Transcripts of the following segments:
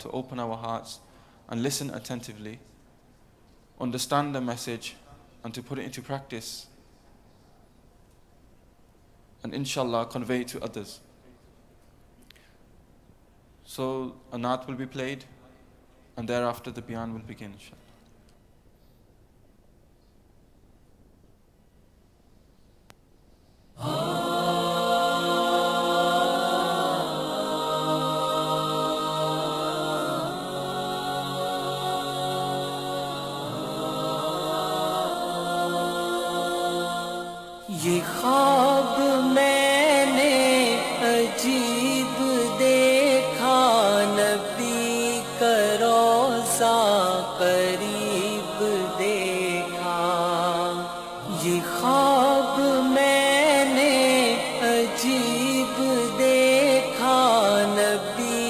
to open our hearts and listen attentively, understand the message, and to put it into practice, and inshallah convey it to others. So a naat will be played, and thereafter the bayan will begin, inshallah. یہ خواب میں نے عجیب دیکھا، نبی کا روضہ قریب دیکھا. یہ خواب میں نے عجیب دیکھا، نبی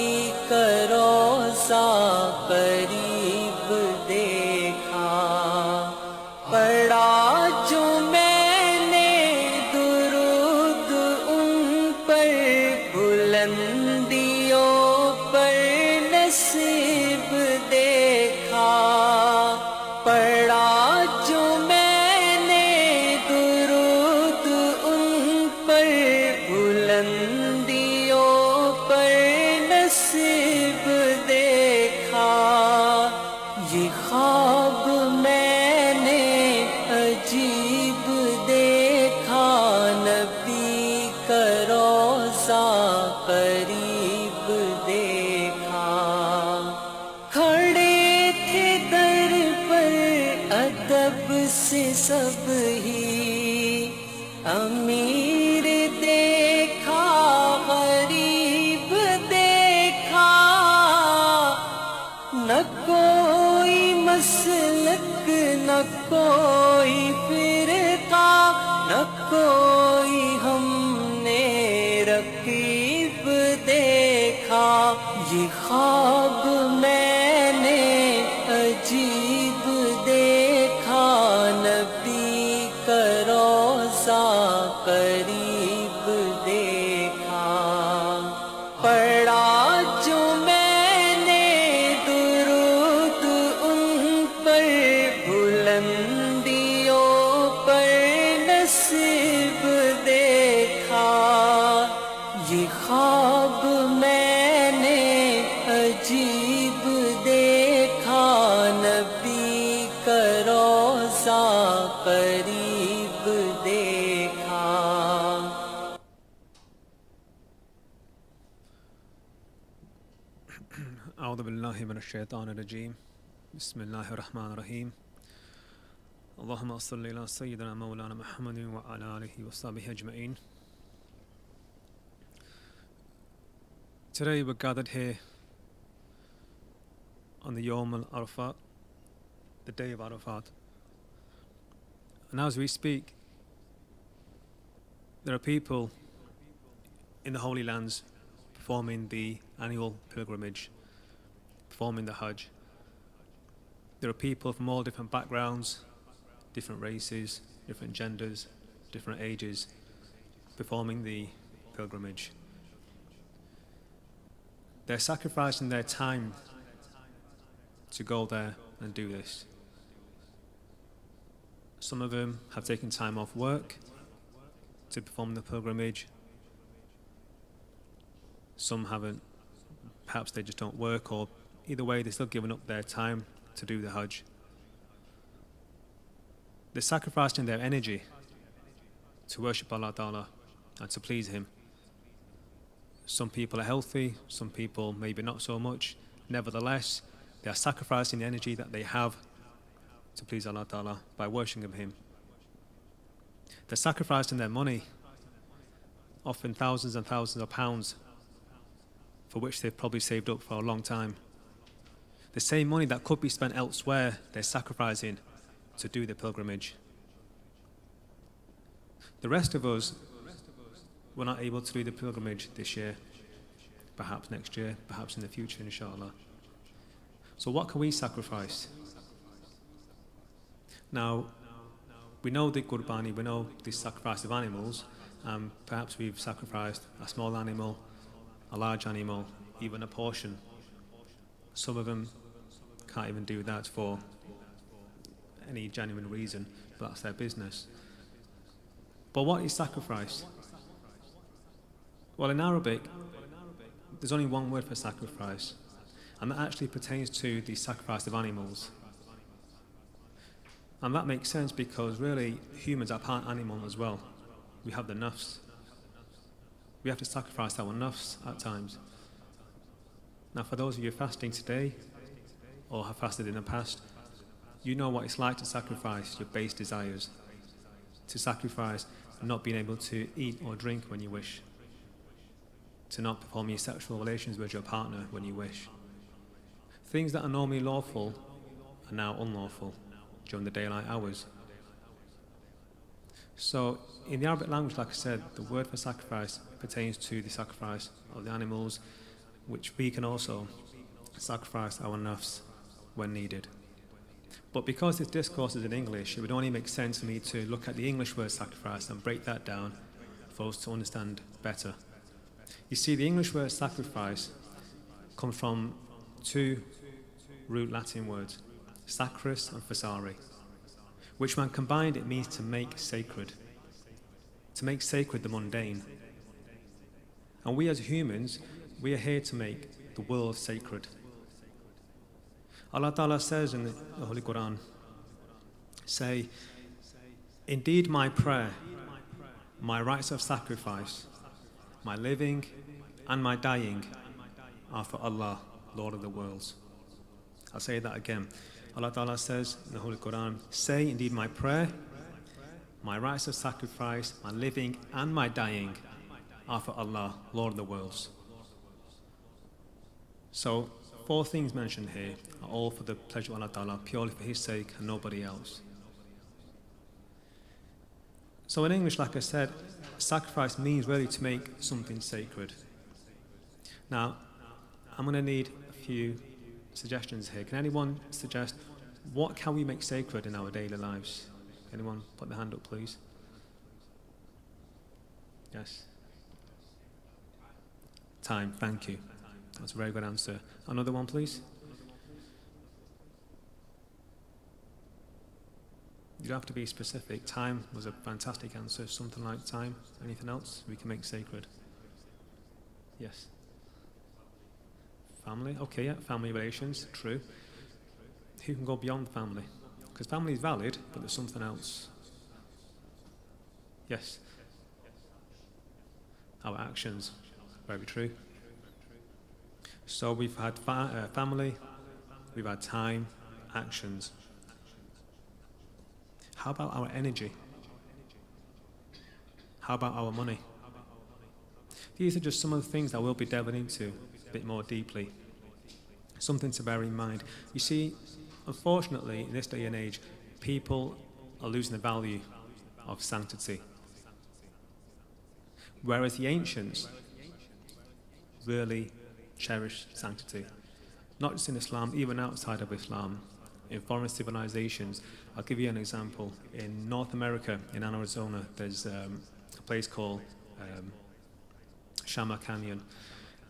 کا روضہ قریب دیکھا. پڑھا جو قریب دیکھا. کھڑے تھے در پر ادب سے سب ہی، امیر دیکھا غریب دیکھا. نہ کوئی مسلک نہ کوئی فرقہ، نہ کوئی ہم نے رقیب دیکھا. یہ خواب میں نے عجیب دیکھا، نبی کا روضہ قریب دیکھا. پڑھا جو میں نے درود ان پر، بلندیوں پر نصیب دیکھا. یہ خواب میں نے عجیب دیکھا، نبی کا روضہ قریب دیکھا. اعوذ باللہ من الشیطان الرجیم. بسم اللہ الرحمن الرحیم. اللہم صلی علی سیدنا مولانا محمد وعلی آلہ وصحبہ اجمعین. Today we're gathered here on the Yawm al-Arafat, the day of Arafat. And as we speak, there are people in the Holy Lands performing the annual pilgrimage, performing the Hajj. There are people from all different backgrounds, different races, different genders, different ages, performing the pilgrimage. They're sacrificing their time to go there and do this. Some of them have taken time off work to perform the pilgrimage. Some haven't. Perhaps they just don't work, or either way, they're still giving up their time to do the Hajj. They're sacrificing their energy to worship Allah Ta'ala and to please Him. Some people are healthy, some people maybe not so much. Nevertheless, they are sacrificing the energy that they have to please Allah Ta'ala by worshipping Him. They're sacrificing their money, often thousands and thousands of pounds, for which they've probably saved up for a long time. The same money that could be spent elsewhere, they're sacrificing to do the pilgrimage. The rest of us were not able to do the pilgrimage this year, perhaps next year, perhaps in the future, inshallah. So what can we sacrifice? Now, we know the qurbani, we know the sacrifice of animals, and perhaps we've sacrificed a small animal, a large animal, even a portion Some of them can't even do that for any genuine reason, but that's their business. But what is sacrifice? Well, in Arabic, there's only one word for sacrifice, and that actually pertains to the sacrifice of animals. And that makes sense because really humans are part animal as well. We have the nafs. We have to sacrifice our nafs at times. Now, for those of you fasting today or have fasted in the past, you know what it's like to sacrifice your base desires, to sacrifice not being able to eat or drink when you wish, to not perform your sexual relations with your partner when you wish. Things that are normally lawful are now unlawful during the daylight hours. So, in the Arabic language, like I said, the word for sacrifice pertains to the sacrifice of the animals, which we can also sacrifice our nafs when needed. But because this discourse is in English, it would only make sense for me to look at the English word sacrifice and break that down for us to understand better. You see, the English word sacrifice comes from two root Latin words, sacris and facere, which when combined it means to make sacred the mundane. And we as humans, we are here to make the world sacred. Allah Ta'ala says in the Holy Quran, say, indeed my prayer, my rites of sacrifice, my living and my dying are for Allah, Lord of the worlds. I'll say that again. Allah Ta'ala says in the Holy Quran, say indeed my prayer, my rites of sacrifice, my living and my dying are for Allah, Lord of the worlds. So, 4 things mentioned here are all for the pleasure of Allah Ta'ala, purely for His sake and nobody else. So in English, like I said, sacrifice means really to make something sacred. Now, I'm going to need a few suggestions here. Can anyone suggest what can we make sacred in our daily lives? Anyone put their hand up, please? Yes. Time, thank you. That's a very good answer. Another one, please. You don't have to be specific. Time was a fantastic answer. Something like time. Anything else we can make sacred? Yes. Family. Okay, yeah. Family relations. True. Who can go beyond family? Because family is valid, but there's something else. Yes. Our actions. Very true. So we've had family, we've had time, actions. How about our energy? How about our money? These are just some of the things that we'll be delving into a bit more deeply. Something to bear in mind. You see, unfortunately, in this day and age, people are losing the value of sanctity. Whereas the ancients really cherish sanctity. Not just in Islam, even outside of Islam, in foreign civilizations. I'll give you an example. In North America, in Arizona, there's a place called Shama Canyon.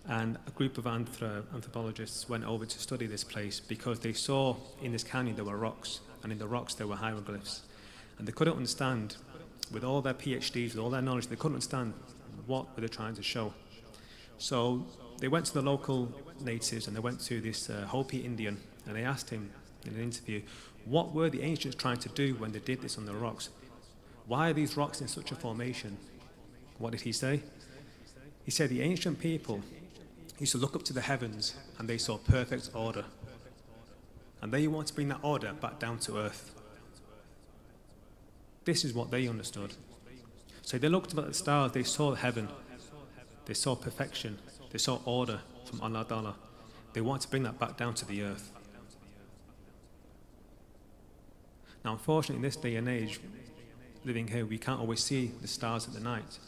And a group of anthropologists went over to study this place because they saw in this canyon there were rocks, and in the rocks there were hieroglyphs. And they couldn't understand, with all their PhDs, with all their knowledge, they couldn't understand what were they trying to show. So they went to the local natives and they went to this Hopi Indian and they asked him in an interview, what were the ancients trying to do when they did this on the rocks? Why are these rocks in such a formation? What did he say? He said the ancient people used to look up to the heavens and they saw perfect order. And they want to bring that order back down to earth. This is what they understood. So they looked up at the stars, they saw heaven, they saw perfection, they saw order from Allah Ta'ala. They want to bring that back down to the earth. Now, unfortunately, in this day and age, living here, we can't always see the stars at the night,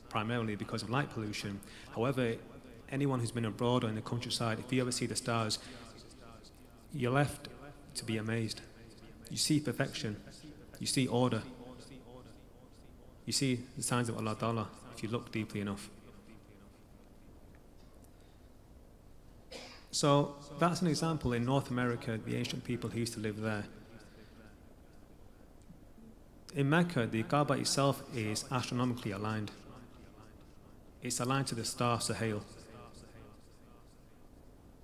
primarily because of light pollution. However, anyone who's been abroad or in the countryside, if you ever see the stars, you're left to be amazed. You see perfection. You see order. You see the signs of Allah Ta'ala if you look deeply enough. So that's an example in North America, the ancient people who used to live there. In Mecca, the Kaaba itself is astronomically aligned. It's aligned to the star Sahel.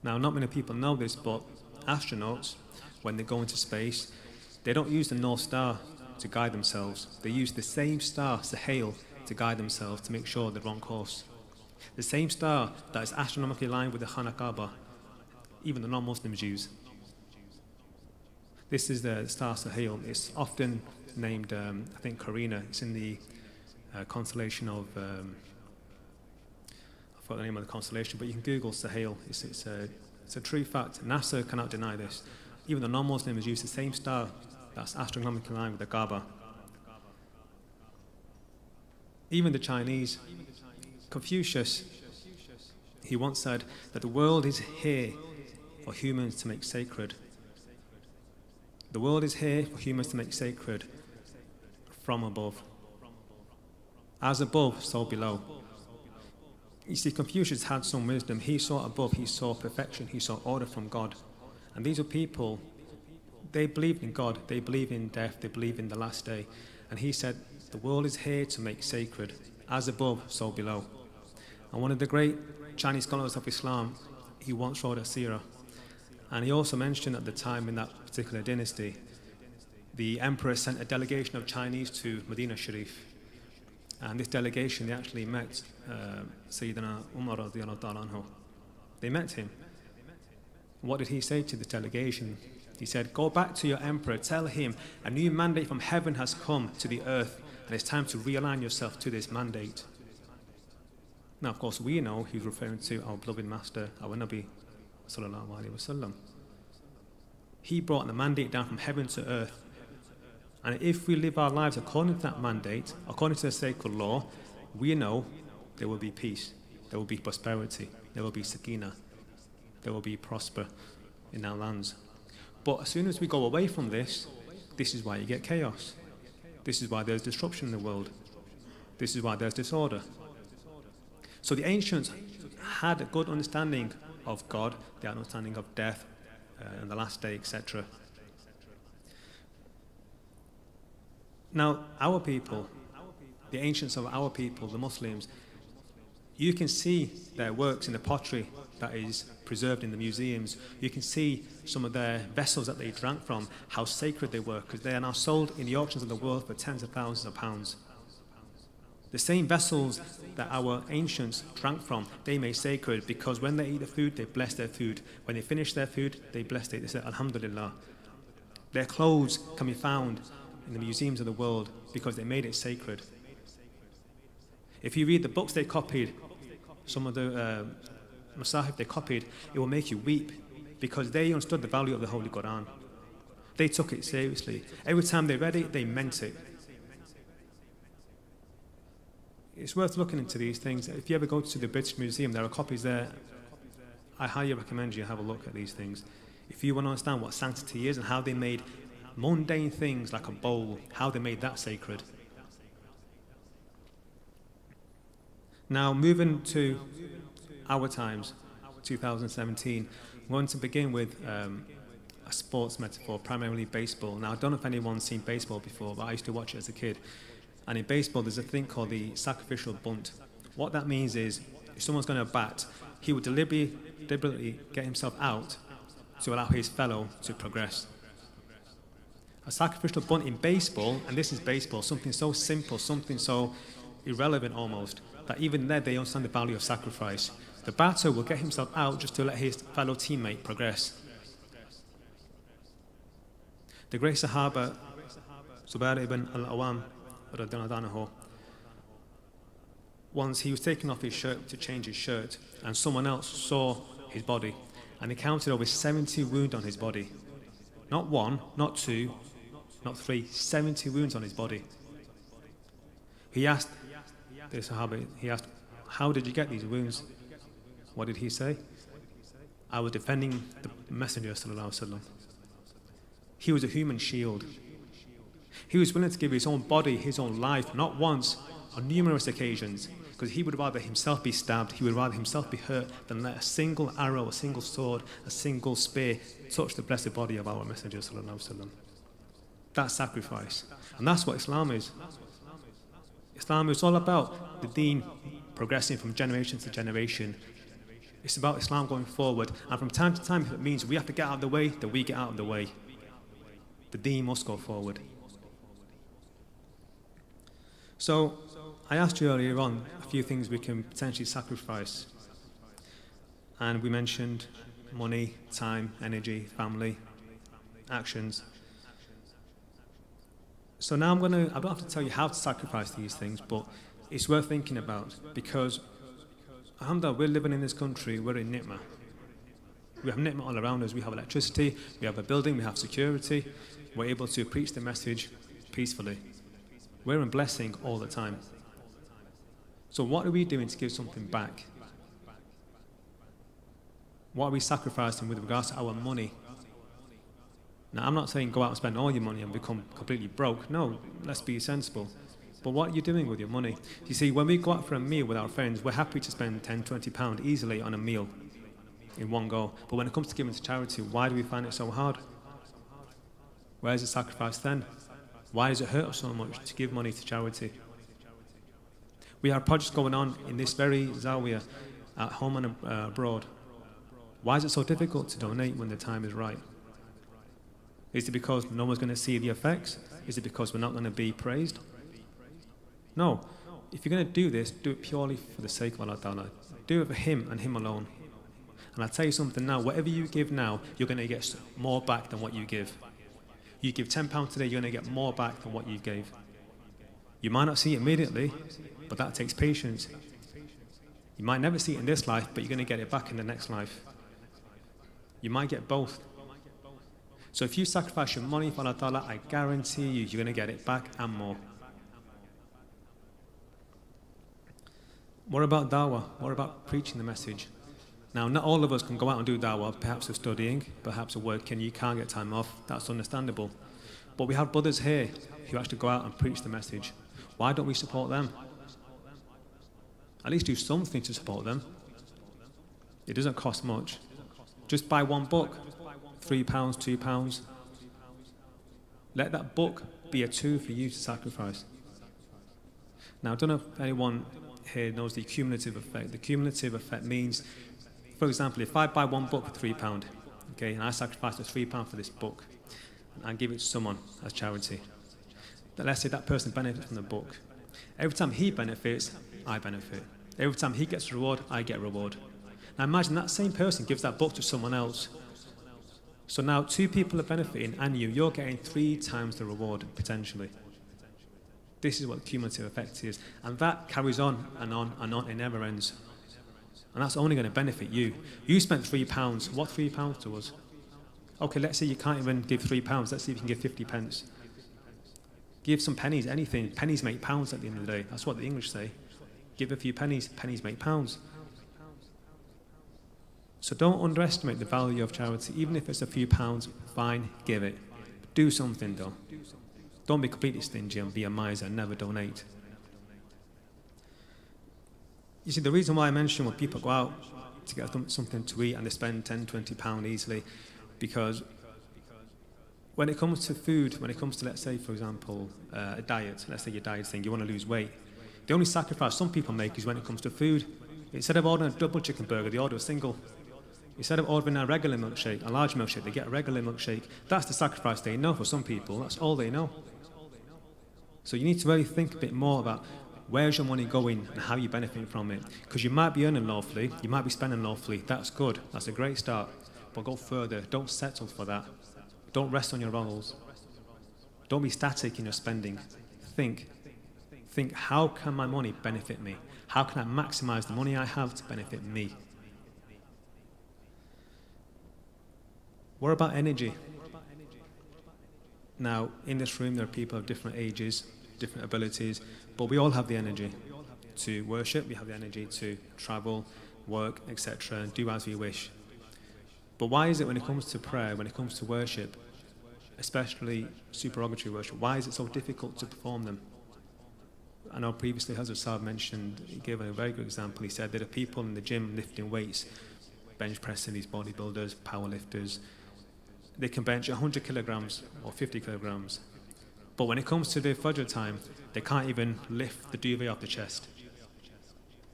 Now, not many people know this, but astronauts, when they go into space, they don't use the North Star to guide themselves. They use the same star, Sahel, to guide themselves to make sure they're on course. The same star that is astronomically aligned with the Khana Kaaba, even the non-Muslims use. This is the star Sahel. It's often named, I think, Carina. It's in the constellation of, I forgot the name of the constellation, but you can Google Sahel. It's a true fact. NASA cannot deny this. Even the non-Muslims use the same star that's astronomically aligned with the Kaaba. Even the Chinese, Confucius, he once said that the world is here for humans to make sacred. The world is here for humans to make sacred from above. As above, so below. You see, Confucius had some wisdom. He saw above, he saw perfection, he saw order from God. And these are people, they believe in God, they believe in death, they believe in the last day. And he said, the world is here to make sacred. As above, so below. And one of the great Chinese scholars of Islam, he once wrote a seerah. And he also mentioned at the time in that particular dynasty, the emperor sent a delegation of Chinese to Medina Sharif. And this delegation, they actually met Sayyidina Umar radiallahu ta'ala anhu. They met him. What did he say to the delegation? He said, go back to your emperor, tell him a new mandate from heaven has come to the earth, and it's time to realign yourself to this mandate. Now, of course, we know he's referring to our beloved master, our Nabi sallallahu alaihi wasallam. He brought the mandate down from heaven to earth. And if we live our lives according to that mandate, according to the sacred law, we know there will be peace, there will be prosperity, there will be sakina, there will be prosper in our lands. But as soon as we go away from this, this is why you get chaos. This is why there's disruption in the world. This is why there's disorder. So the ancients had a good understanding of God, the understanding of death and the last day, etc. Now, our people, the ancients of our people, the Muslims, you can see their works in the pottery that is preserved in the museums. You can see some of their vessels that they drank from, how sacred they were, because they are now sold in the auctions of the world for tens of thousands of pounds. The same vessels that our ancients drank from, they made sacred because when they eat the food, they bless their food. When they finish their food, they blessed it. They said, Alhamdulillah. Their clothes can be found in the museums of the world because they made it sacred. If you read the books they copied, some of the Masahif they copied, it will make you weep because they understood the value of the Holy Quran. They took it seriously. Every time they read it, they meant it. It's worth looking into these things. If you ever go to the British Museum, there are copies there. I highly recommend you have a look at these things. If you want to understand what sanctity is and how they made mundane things like a bowl, how they made that sacred. Now, moving to our times, 2017, I want to begin with a sports metaphor, primarily baseball. Now, I don't know if anyone's seen baseball before, but I used to watch it as a kid. And in baseball, there's a thing called the sacrificial bunt. What that means is, if someone's going to bat, he would deliberately get himself out to allow his fellow to progress. A sacrificial bunt in baseball, and this is baseball, something so simple, something so irrelevant almost, that even there they understand the value of sacrifice. The batter will get himself out just to let his fellow teammate progress. The great Sahaba, Zubair ibn al-Awam, once he was taking off his shirt to change his shirt, and someone else saw his body, and he counted over 70 wounds on his body. Not one, not two, not three, 70 wounds on his body. He asked the Sahaba, how did you get these wounds? What did he say? I was defending the Messenger sallallahu alaihi wasallam. He was a human shield. He was willing to give his own body, his own life, not once, on numerous occasions. because he would rather himself be stabbed, he would rather himself be hurt than let a single arrow, a single sword, a single spear touch the blessed body of our Messenger sallallahu alaihi wasallam. That's sacrifice. And that's what Islam is. Islam is all about the deen progressing from generation to generation. It's about Islam going forward. And from time to time, if it means we have to get out of the way, then we get out of the way. The deen must go forward. So, I asked you earlier on a few things we can potentially sacrifice. And we mentioned money, time, energy, family, actions. So now I don't have to tell you how to sacrifice these things, but it's worth thinking about, because alhamdulillah, we're living in this country, we're in ni'mah. We have ni'mah all around us. We have electricity, we have a building, we have security. We're able to preach the message peacefully. We're in blessing all the time. So what are we doing to give something back? What are we sacrificing with regards to our money? Now, I'm not saying go out and spend all your money and become completely broke. No, let's be sensible. But what are you doing with your money? You see, when we go out for a meal with our friends, we're happy to spend £10, £20 easily on a meal in one go. But when it comes to giving to charity, why do we find it so hard? Where's the sacrifice then? Why does it hurt us so much to give money to charity? We have projects going on in this very Zawiya, at home and abroad. Why is it so difficult to donate when the time is right? Is it because no one's going to see the effects? Is it because we're not going to be praised? No. If you're going to do this, do it purely for the sake of Allah Ta'ala. Do it for Him and Him alone. And I'll tell you something now, whatever you give now, you're going to get more back than what you give. You give £10 today, you're going to get more back than what you gave. You might not see it immediately, but that takes patience. You might never see it in this life, but you're going to get it back in the next life. You might get both. So if you sacrifice your money for Allah Ta'ala, I guarantee you, you're going to get it back and more. What about da'wah? What about preaching the message? Now, not all of us can go out and do da'wah. Perhaps we're studying, perhaps we're working, you can't get time off. That's understandable. But we have brothers here who actually go out and preach the message. Why don't we support them? At least do something to support them. It doesn't cost much. Just buy one book, £3, £2. Let that book be a tool for you to sacrifice. Now, I don't know if anyone here knows the cumulative effect. The cumulative effect means, for example, if I buy one book for £3, okay, and I sacrifice the £3 for this book, and I give it to someone as charity, then let's say that person benefits from the book. Every time he benefits, I benefit. Every time he gets a reward, I get a reward. Now imagine that same person gives that book to someone else. So now 2 people are benefiting, and you're getting 3 times the reward, potentially. This is what the cumulative effect is. And that carries on and on and on, it never ends. And that's only going to benefit you. You spent £3, what £3 to us? Okay, let's say you can't even give £3, let's see if you can give 50 pence. Give some pennies, anything. Pennies make pounds at the end of the day. That's what the English say. Give a few pennies, pennies make pounds. So don't underestimate the value of charity. Even if it's a few pounds, fine, give it. But do something though. Don't be completely stingy and be a miser and never donate. You see, the reason why I mention when people go out to get something to eat and they spend £10, £20 easily, because when it comes to food, when it comes to, let's say, for example, a diet, let's say your diet thing, you want to lose weight, the only sacrifice some people make is when it comes to food. Instead of ordering a double chicken burger, they order a single. Instead of ordering a regular milkshake, a large milkshake, they get a regular milkshake. That's the sacrifice they know for some people. That's all they know. So you need to really think a bit more about where's your money going and how you benefit from it. Because you might be earning lawfully, you might be spending lawfully. That's good. That's a great start. But go further. Don't settle for that. Don't rest on your laurels. Don't be static in your spending. Think. Think, how can my money benefit me? How can I maximize the money I have to benefit me? What about energy? Now, in this room, there are people of different ages, different abilities, but we all have the energy to worship, we have the energy to travel, work, etc., and do as we wish. But why is it when it comes to prayer, when it comes to worship, especially supererogatory worship, why is it so difficult to perform them? I know previously Ustaad mentioned, he gave a very good example. He said there are people in the gym lifting weights, bench pressing, these bodybuilders, power lifters. They can bench 100 kilograms or 50 kilograms. But when it comes to the Fajr time, they can't even lift the duvet off the chest.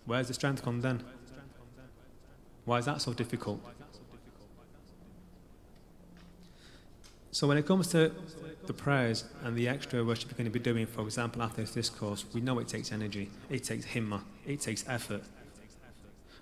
Where's the strength come then? Why is that so difficult? So when it comes to the prayers and the extra worship you're going to be doing, for example, after this discourse, we know it takes energy, it takes himmah, it takes effort.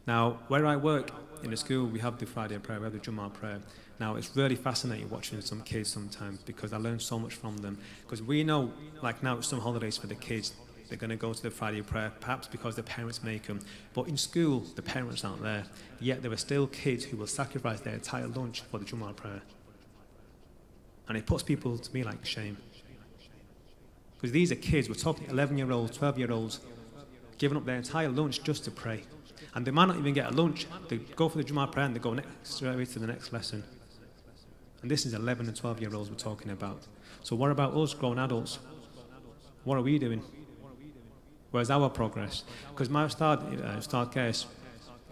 Now, where I work in the school, we have the Friday prayer, we have the Jummah prayer. Now, it's really fascinating watching some kids sometimes because I learn so much from them. Because we know, like now, it's some holidays for the kids. They're going to go to the Friday prayer, perhaps because their parents make them. But in school, the parents aren't there. Yet there are still kids who will sacrifice their entire lunch for the Jummah prayer. And it puts people to me like shame. Because these are kids, we're talking 11-year-olds, 12-year-olds, giving up their entire lunch just to pray. And they might not even get a lunch. They go for the Jummah prayer and they go straight away to the next lesson. And this is 11 and 12-year-olds we're talking about. So what about us, grown adults? What are we doing? Where's our progress? Because my Ustaad Qais,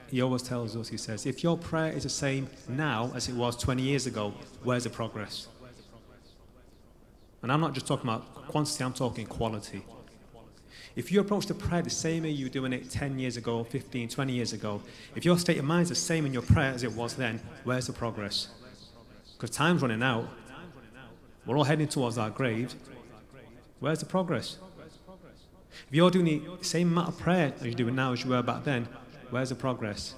he always tells us, he says, if your prayer is the same now as it was 20 years ago, where's the progress? And I'm not just talking about quantity, I'm talking quality. If you approach the prayer the same way you were doing it 10 years ago, 15, 20 years ago, if your state of mind is the same in your prayer as it was then, where's the progress? Because time's running out. We're all heading towards our graves. Where's the progress? If you're doing the same amount of prayer as you're doing now as you were back then, where's the progress?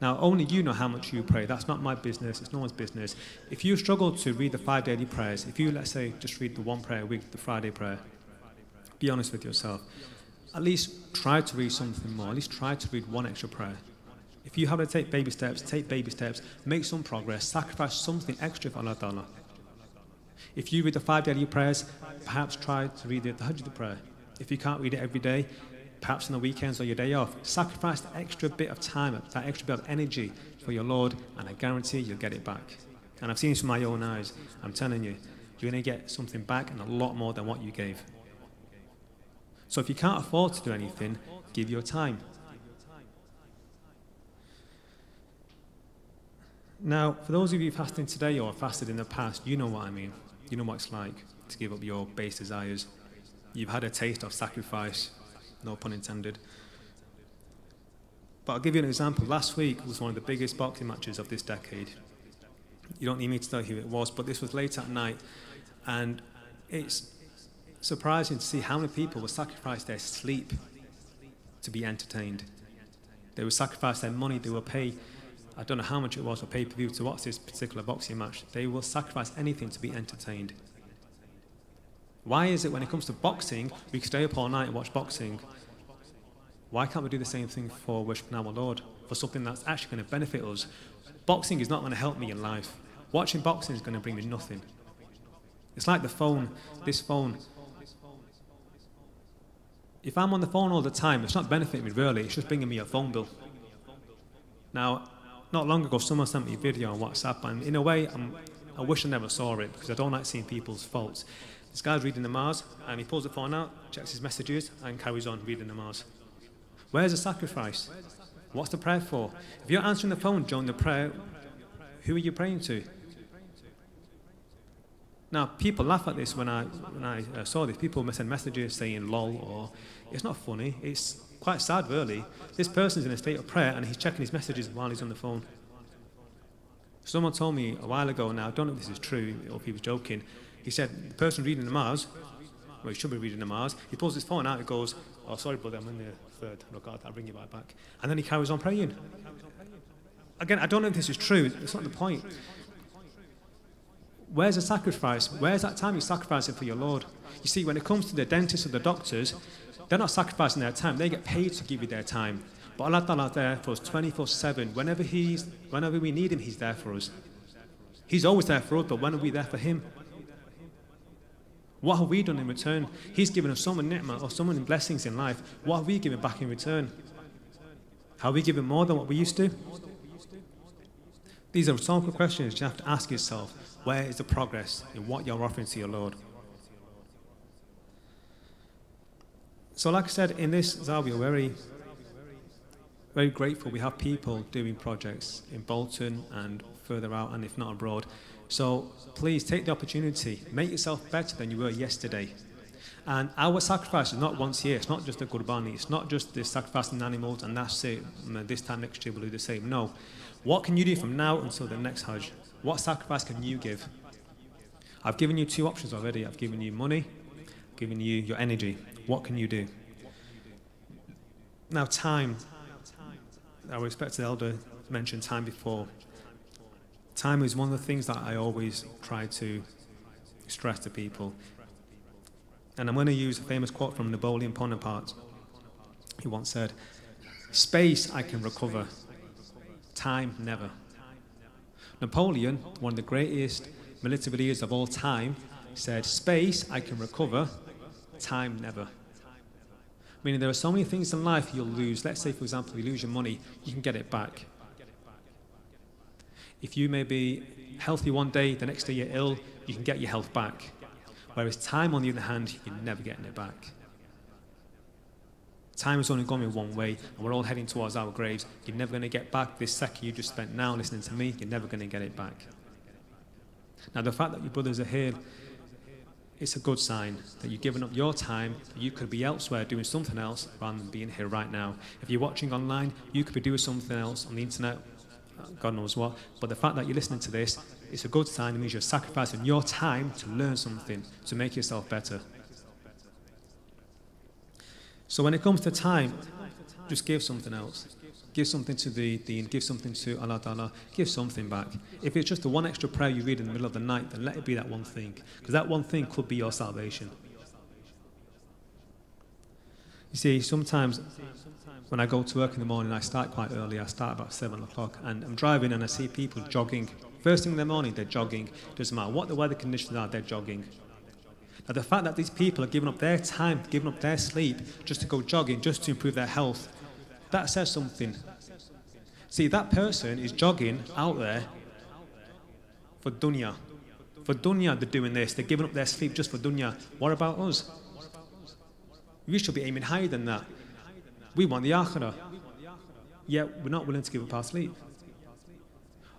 Now, only you know how much you pray. That's not my business. It's no one's business. If you struggle to read the 5 daily prayers, if you, let's say, just read the one prayer a week, the Friday prayer, be honest with yourself. At least try to read something more. At least try to read one extra prayer. If you have to take baby steps, make some progress, sacrifice something extra for Allah Ta'ala. If you read the 5 daily prayers, perhaps try to read the Hajj prayer. If you can't read it every day, perhaps on the weekends or your day off, sacrifice that extra bit of time, that extra bit of energy for your Lord, and I guarantee you'll get it back. And I've seen this with my own eyes. I'm telling you, you're going to get something back and a lot more than what you gave. So if you can't afford to do anything, give your time. Now, for those of you fasting today or fasted in the past, you know what I mean. You know what it's like to give up your base desires. You've had a taste of sacrifice, no pun intended. But I'll give you an example. Last week was one of the biggest boxing matches of this decade. You don't need me to tell you who it was, but this was late at night. And it's surprising to see how many people will sacrifice their sleep to be entertained. They will sacrifice their money, they will pay, I don't know how much it was for pay-per-view to watch this particular boxing match. They will sacrifice anything to be entertained. Why is it when it comes to boxing, we can stay up all night and watch boxing? Why can't we do the same thing for worshiping our Lord, for something that's actually going to benefit us? Boxing is not going to help me in life. Watching boxing is going to bring me nothing. It's like the phone, this phone. If I'm on the phone all the time, it's not benefiting me really, it's just bringing me a phone bill. Now, not long ago, someone sent me a video on WhatsApp, and in a way, I wish I never saw it, because I don't like seeing people's faults. This guy's reading namaz, and he pulls the phone out, checks his messages, and carries on reading namaz. Where's the sacrifice? What's the prayer for? If you're answering the phone during the prayer, who are you praying to? Now, people laugh at this when I saw this. People send messages saying lol, or it's not funny, it's quite sad really. This person's in a state of prayer and he's checking his messages while he's on the phone. Someone told me a while ago, now I don't know if this is true or if he was joking, he said the person reading namaz, well, he should be reading namaz, he pulls his phone out and goes, oh sorry brother, I'm in the third, oh God, I'll bring you right back. And then he carries on praying. Again, I don't know if this is true, it's not the point. Where's the sacrifice? Where's that time you're sacrificing for your Lord? You see, when it comes to the dentists or the doctors, they're not sacrificing their time. They get paid to give you their time. But Allah Ta'ala is there for us 24/7. Whenever we need Him, He's there for us. He's always there for us, but when are we there for Him? What have we done in return? He's given us so many ni'mah or so many blessings in life. What have we given back in return? Have we given more than what we used to? These are rhetorical questions you have to ask yourself. Where is the progress in what you're offering to your Lord? So like I said, in this Zawiya, we're very grateful. We have people doing projects in Bolton and further out, and if not abroad. So please take the opportunity, make yourself better than you were yesterday. And our sacrifice is not once a year, it's not just a Qurbani, it's not just the sacrificing animals and that's it, this time next year we'll do the same. No. What can you do from now until the next Hajj? What sacrifice can you give? I've given you two options already. I've given you money, I've given you your energy. What can you do? Now time. Our respected elder mentioned time before. Time is one of the things that I always try to stress to people. And I'm going to use a famous quote from Napoleon Bonaparte. He once said, "Space I can recover, time never." Napoleon, one of the greatest military leaders of all time, said, "Space I can recover, time never." Meaning there are so many things in life you'll lose. Let's say, for example, you lose your money, you can get it back. If you may be healthy one day, the next day you're ill, you can get your health back. Whereas time, on the other hand, you're never getting it back. Time is only going in one way, and we're all heading towards our graves. You're never going to get back this second you just spent now listening to me. You're never going to get it back. Now, the fact that your brothers are here, it's a good sign that you've given up your time. You could be elsewhere doing something else rather than being here right now. If you're watching online, you could be doing something else on the internet, God knows what. But the fact that you're listening to this, it's a good sign. It means you're sacrificing your time to learn something, to make yourself better. So when it comes to time, just give something else. Give something to the Deen, give something to Allah Ta'ala, give something back. If it's just the one extra prayer you read in the middle of the night, then let it be that one thing. Because that one thing could be your salvation. You see, sometimes when I go to work in the morning, I start quite early. I start about 7 o'clock, and I'm driving and I see people jogging. First thing in the morning, they're jogging. Doesn't matter what the weather conditions are, they're jogging. Now, the fact that these people are giving up their time, giving up their sleep, just to go jogging, just to improve their health, that says something. See, that person is jogging out there for dunya. For dunya, they're doing this. They're giving up their sleep just for dunya. What about us? We should be aiming higher than that. We want the akhirah. Yet we're not willing to give up our sleep.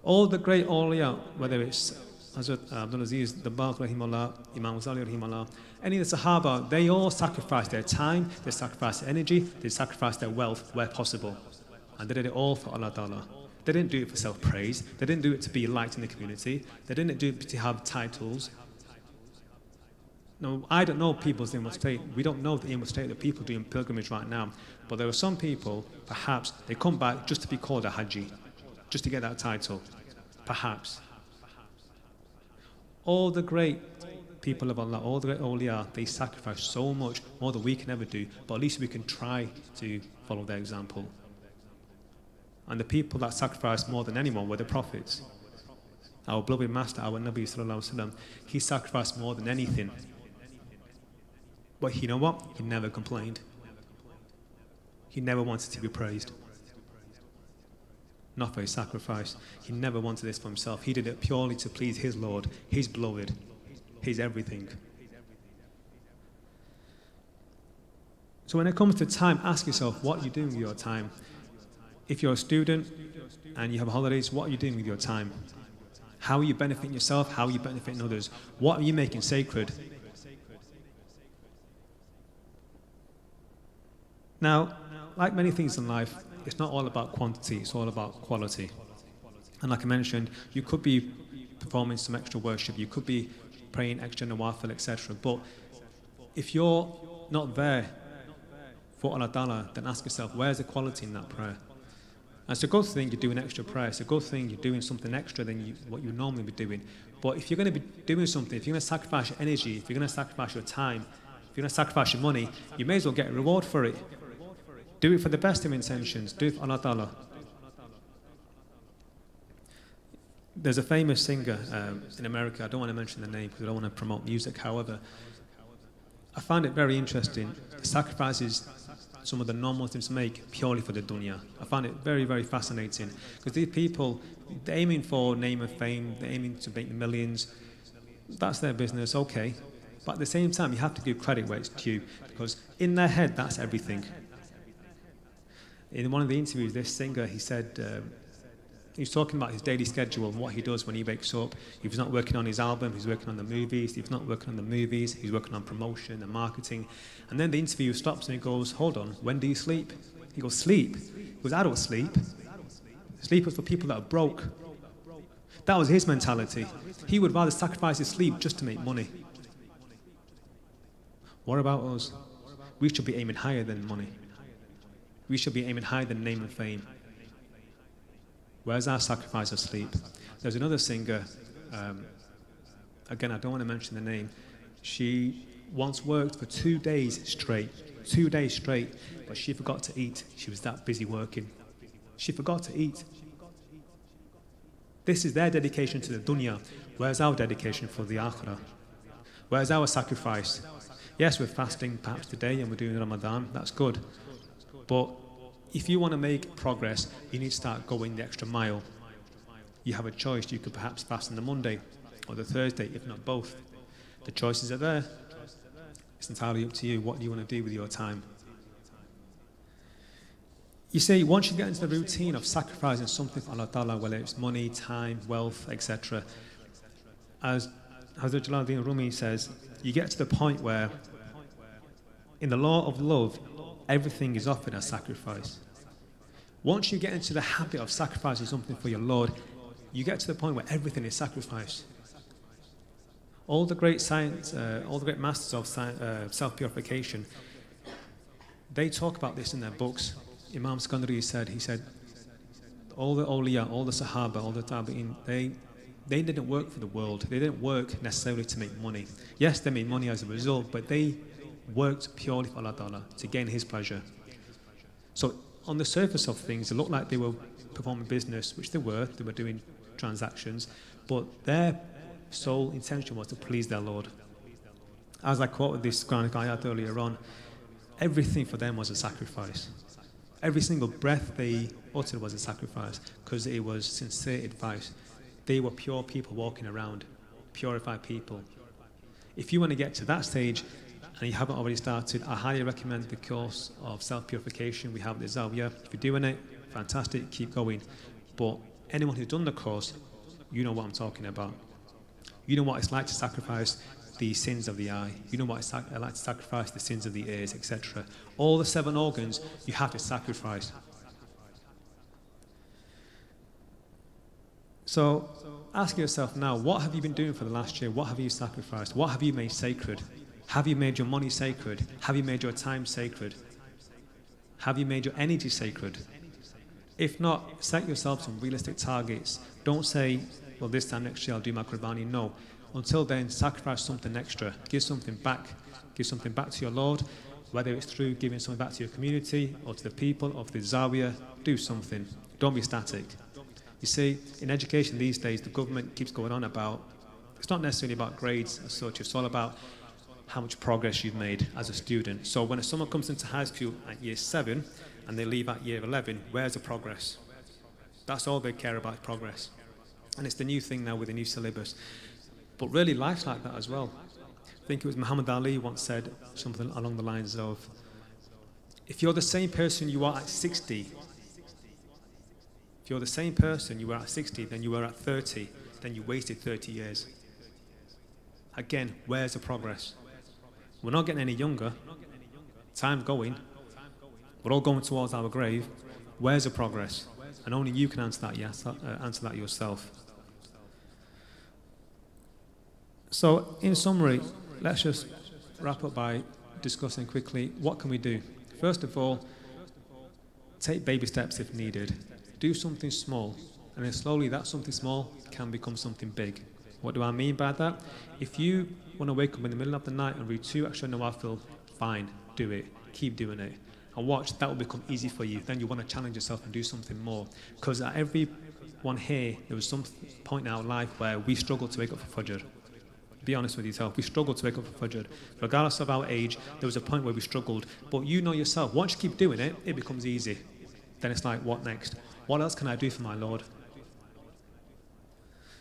All the great awliya, whether it's Hazrat Abdul Aziz, the Baq rahimahullah, Imam Ghazali rahimahullah, any of the Sahaba, they all sacrificed their time, they sacrificed their energy, they sacrificed their wealth where possible. And they did it all for Allah Ta'ala. They didn't do it for self-praise. They didn't do it to be liked in the community. They didn't do it to have titles. Now, I don't know people's inward state. We don't know the inward state that people do in pilgrimage right now. But there are some people, perhaps, they come back just to be called a Hajji, just to get that title. Perhaps. All the great people of Allah, all the great awliya, they sacrifice so much, more than we can ever do, but at least we can try to follow their example. And the people that sacrificed more than anyone were the prophets. Our beloved master, our Nabi Sallallahu Alaihi Wasallam, he sacrificed more than anything. But you know what? He never complained. He never wanted to be praised. Not for his sacrifice. He never wanted this for himself. He did it purely to please his Lord, his beloved, his everything. So when it comes to time, ask yourself, what are you doing with your time? If you're a student and you have holidays, what are you doing with your time? How are you benefiting yourself? How are you benefiting others? What are you making sacred? Now, like many things in life, it's not all about quantity, it's all about quality. And like I mentioned, you could be performing some extra worship, you could be praying extra nawafil, etc. But if you're not there for Allah Ta'ala, then ask yourself, where's the quality in that prayer? And it's a good thing you're doing extra prayer, it's a good thing you're doing something extra than what you normally be doing. But if you're going to be doing something, if you're going to sacrifice your energy, if you're going to sacrifice your time, if you're going to sacrifice your money, you may as well get a reward for it. Do it for the best of intentions. Do it for Allah Ta'ala. There's a famous singer in America. I don't want to mention the name because I don't want to promote music. However, I find it very interesting. The sacrifices some of the non-Muslims make purely for the dunya. I find it very, very fascinating because these people, they're aiming for name and fame. They're aiming to make millions. That's their business. Okay. But at the same time, you have to give credit where it's due, because in their head, that's everything. In one of the interviews, this singer, he said, he was talking about his daily schedule and what he does when he wakes up. If he's not working on his album, he's working on the movies. If he's not working on the movies, he's working on promotion and marketing. And then the interviewer stops and he goes, hold on, when do you sleep? He goes, sleep? He goes, I don't sleep. Sleep was for people that are broke. That was his mentality. He would rather sacrifice his sleep just to make money. What about us? We should be aiming higher than money. We should be aiming higher than name and fame. Where's our sacrifice of sleep? There's another singer, again, I don't want to mention the name. She once worked for 2 days straight, but she forgot to eat. She was that busy working. She forgot to eat. This is their dedication to the dunya. Where's our dedication for the akhirah? Where's our sacrifice? Yes, we're fasting perhaps today and we're doing Ramadan. That's good. But if you want to make progress, you need to start going the extra mile. You have a choice. You could perhaps fast on the Monday or the Thursday, if not both. The choices are there. It's entirely up to you. What do you want to do with your time? You see, once you get into the routine of sacrificing something for Allah Ta'ala, whether it's money, time, wealth, etc., as Hazrat Jalaluddin Rumi says, you get to the point where in the law of love, everything is offered as sacrifice. Once you get into the habit of sacrificing something for your Lord, you get to the point where everything is sacrifice. All the great science, all the great masters of self-purification, they talk about this in their books. Imam Skandari said, all the awliya, all the sahaba, all the tabi'in, they didn't work for the world. They didn't work necessarily to make money. Yes, they made money as a result, but they worked purely for Allah Ta'ala, to gain His pleasure. So on the surface of things, it looked like they were performing business, which they were doing transactions, but their sole intention was to please their Lord. As I quoted this Quranic ayat earlier on, everything for them was a sacrifice. Every single breath they uttered was a sacrifice, because it was sincere advice. They were pure people walking around, purified people. If you want to get to that stage, and you haven't already started, I highly recommend the course of self-purification we have at the Zawiyah. If you're doing it, fantastic, keep going. But anyone who's done the course, you know what I'm talking about. You know what it's like to sacrifice the sins of the eye. You know what it's like to sacrifice the sins of the ears, etc. All the 7 organs you have to sacrifice. So ask yourself now, what have you been doing for the last year? What have you sacrificed? What have you made sacred? Have you made your money sacred? Have you made your time sacred? Have you made your energy sacred? If not, set yourself some realistic targets. Don't say, well, this time next year I'll do my Qurbani. No. Until then, sacrifice something extra. Give something back. Give something back to your Lord, whether it's through giving something back to your community or to the people or to the Zawiyah. Do something. Don't be static. You see, in education these days, the government keeps going on about, it's not necessarily about grades as such, it's all about how much progress you've made as a student. So when someone comes into high school at year 7 and they leave at year 11, where's the progress? That's all they care about, progress. And it's the new thing now with the new syllabus. But really, life's like that as well. I think it was Muhammad Ali once said something along the lines of, if you're the same person you are at 60, if you're the same person you were at 60, then you were at 30, then you wasted 30 years. Again, where's the progress? We're not getting any younger. Time's going. We're all going towards our grave. Where's the progress? And only you can answer that, yes, answer that yourself. So, in summary, let's just wrap up by discussing quickly what can we do. First of all, take baby steps if needed. Do something small, and then slowly that something small can become something big. What do I mean by that? If you want to wake up in the middle of the night and read 2 extra nawafil, fine, do it. Keep doing it. And watch, that will become easy for you. Then you want to challenge yourself and do something more. Because at everyone here, there was some point in our life where we struggled to wake up for Fajr. Be honest with yourself, we struggled to wake up for Fajr. Regardless of our age, there was a point where we struggled. But you know yourself, once you keep doing it, it becomes easy. Then it's like, what next? What else can I do for my Lord?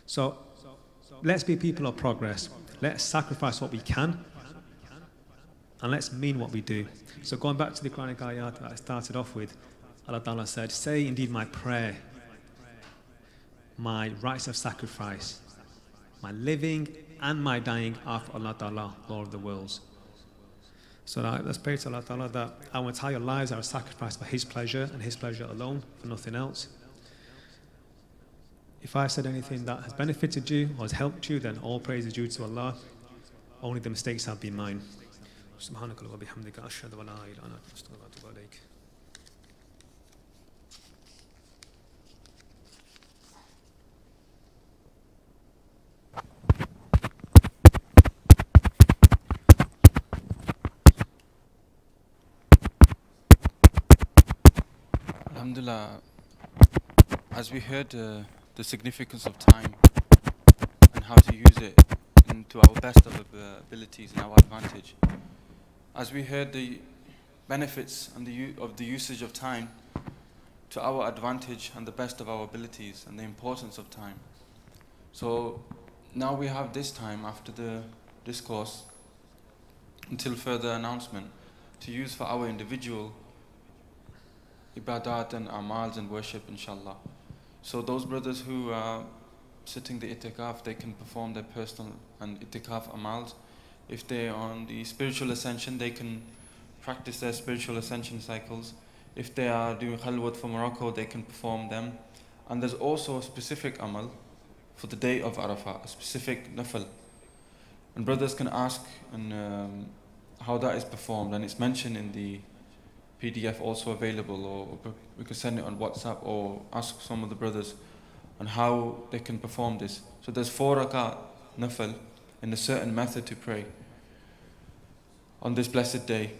So, let's be people of progress. Let's sacrifice what we can And let's mean what we do. So going back to the Quranic ayat that I started off with, Allah Ta'ala said, say indeed my prayer, my rites of sacrifice, my living and my dying are for Allah Ta'ala, Lord of the worlds. So now let's pray to Allah Ta'ala that our entire lives are a sacrifice for His pleasure and His pleasure alone, for nothing else. If I've said anything that has benefited you or has helped you, then all praise is due to Allah. Only the mistakes have been mine. Subhanaka wa bihamdika ashhadu an la ilaha illa anta astaghfiruka wa atubu ilayk. Alhamdulillah, as we heard the significance of time and how to use it to our best of abilities and our advantage, as we heard the benefits and of the usage of time to our advantage and the best of our abilities and the importance of time. So now we have this time after the discourse until further announcement to use for our individual ibadat and amals and worship, inshallah. So those brothers who are sitting the itikaf, they can perform their personal and itikaf amals. If they're on the spiritual ascension, they can practice their spiritual ascension cycles. If they are doing khalwat for Morocco, they can perform them. And there's also a specific amal for the day of Arafah, a specific nafal. And brothers can ask and how that is performed, and it's mentioned in the PDF also available, or we can send it on WhatsApp or ask some of the brothers on how they can perform this. So there's 4 rakat nafal in a certain method to pray on this blessed day.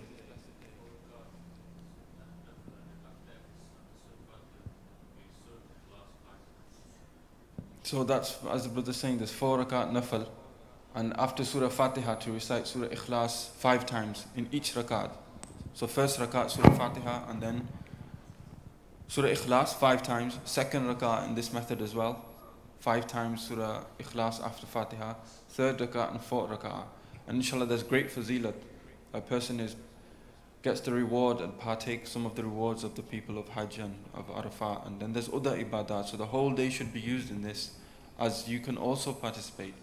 So that's, as the brother is saying, there's 4 rakat nafal, and after Surah Fatiha to recite Surah Ikhlas 5 times in each rakat. So first rakat Surah Fatiha, and then Surah Ikhlas 5 times. Second rakat in this method as well, 5 times Surah Ikhlas after Fatiha. Third rakat and fourth rakat. And inshallah there's great fazilat. A person gets the reward and partake some of the rewards of the people of Hajj and of Arafat. And then there's other ibadat. So the whole day should be used in this, as you can also participate.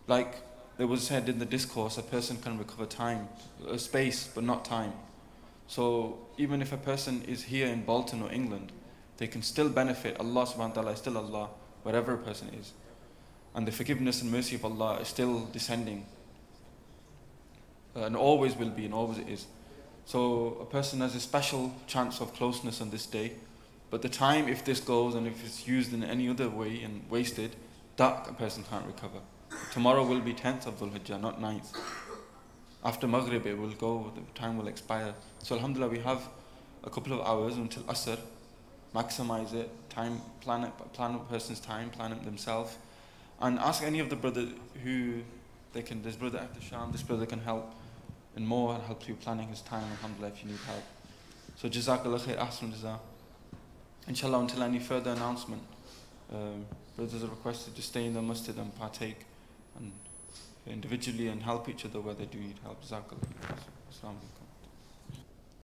Like it was said in the discourse, a person can recover time, space, but not time. So even if a person is here in Bolton or England, they can still benefit. Allah subhanahu wa ta'ala is still Allah, wherever a person is. And the forgiveness and mercy of Allah is still descending. And always will be, and always it is. So a person has a special chance of closeness on this day. But the time, if this goes and if it's used in any other way and wasted, that a person can't recover. Tomorrow will be 10th of Dhul Hijjah, not 9th. After Maghrib it will go, the time will expire. So alhamdulillah, we have a couple of hours until Asr. Maximize it, plan a person's time, plan it themselves. And ask any of the brothers who they can, this brother at the Sham, this brother can help in more and help you planning his time, alhamdulillah, if you need help. So Jazakallah khair, ahsan jazaa. Inshallah, until any further announcement, brothers are requested to stay in the masjid and partake and individually and help each other where they do need help. Jazakallah. Assalamu alaikum.